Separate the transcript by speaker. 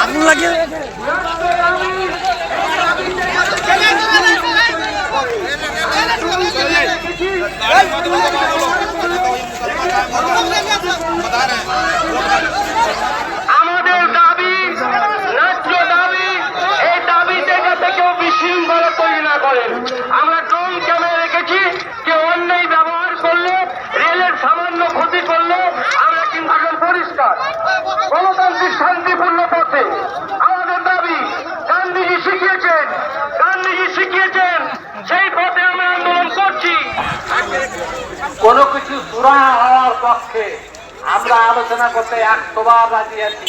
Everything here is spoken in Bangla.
Speaker 1: আগুন লাগিয়ে
Speaker 2: আমাদের দাবি, ন্যায্য দাবি, এই দাবিতে যাতে কেউ বিশৃঙ্খলা তৈরি না করেন। আমরা ড্রোন ক্যামেরা রেখেছি, কেউ অন্যায় ব্যবহার করলে, রেলের সামান্য ক্ষতি করলে আমরা কিন্তু এখন পরিষ্কার গণতান্ত্রিক শান্তিপূর্ণ পথে। আমাদের দাবি গান্ধীজি শিখিয়েছেন, সেই পথে আমরা আন্দোলন করছি।
Speaker 3: কোনো কিছু সুরাহা হওয়ার পক্ষে আমরা আলোচনা করতে 100 বার রাজি আছি।